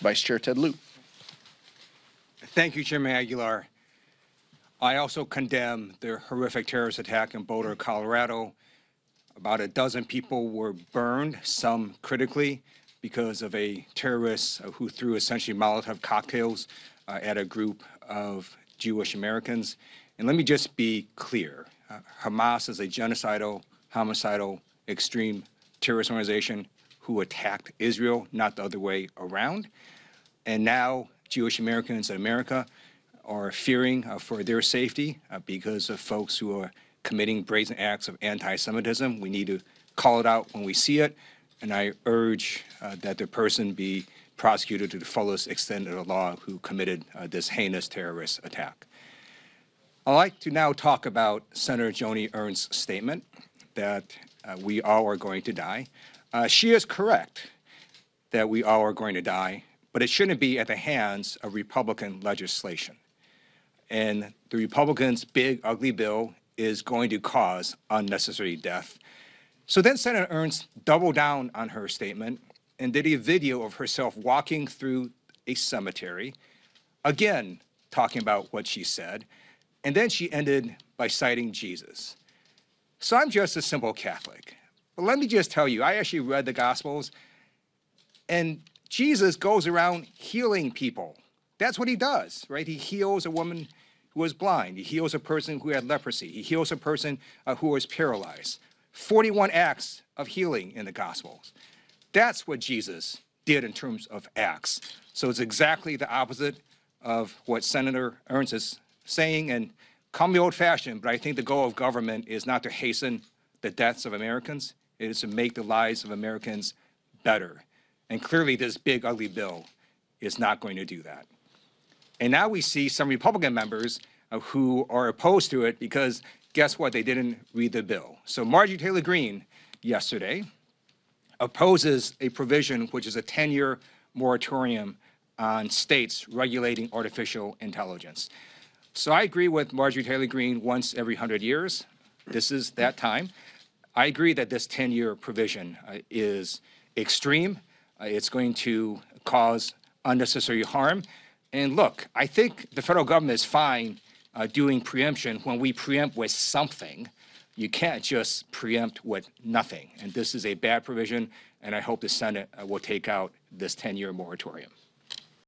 Vice Chair Ted Lieu. Thank you, Chairman Aguilar. I also condemn the horrific terrorist attack in Boulder, Colorado. About a dozen people were burned, some critically, because of a terrorist who threw essentially Molotov cocktails at a group of Jewish Americans. And let me just be clear. Hamas is a genocidal, homicidal, extreme terrorist organization who attacked Israel, not the other way around. And now Jewish Americans in America are fearing for their safety because of folks who are committing brazen acts of anti-Semitism. We need to call it out when we see it, and I urge that the person be prosecuted to the fullest extent of the law who committed this heinous terrorist attack. I'd like to now talk about Senator Joni Ernst's statement that we all are going to die. She is correct that we all are going to die, but it shouldn't be at the hands of Republican legislation. And the Republicans' big, ugly bill is going to cause unnecessary death. So then Senator Ernst doubled down on her statement and did a video of herself walking through a cemetery, again talking about what she said, and then she ended by citing Jesus. So I'm just a simple Catholic. But let me just tell you, I actually read the Gospels, and Jesus goes around healing people. That's what he does, right? He heals a woman who was blind. He heals a person who had leprosy. He heals a person who was paralyzed. 41 acts of healing in the Gospels. That's what Jesus did in terms of acts. So it's exactly the opposite of what Senator Ernst is saying. And call me old-fashioned, but I think the goal of government is not to hasten the deaths of Americans. It is to make the lives of Americans better. And clearly this big, ugly bill is not going to do that. And now we see some Republican members who are opposed to it because, guess what, they didn't read the bill. So Marjorie Taylor Greene yesterday opposes a provision which is a 10-year moratorium on states regulating artificial intelligence. So I agree with Marjorie Taylor Greene once every 100 years. This is that time. I agree that this 10-year provision is extreme. It's going to cause unnecessary harm. And look, I think the federal government is fine doing preemption when we preempt with something. You can't just preempt with nothing. And this is a bad provision, and I hope the Senate will take out this 10-year moratorium.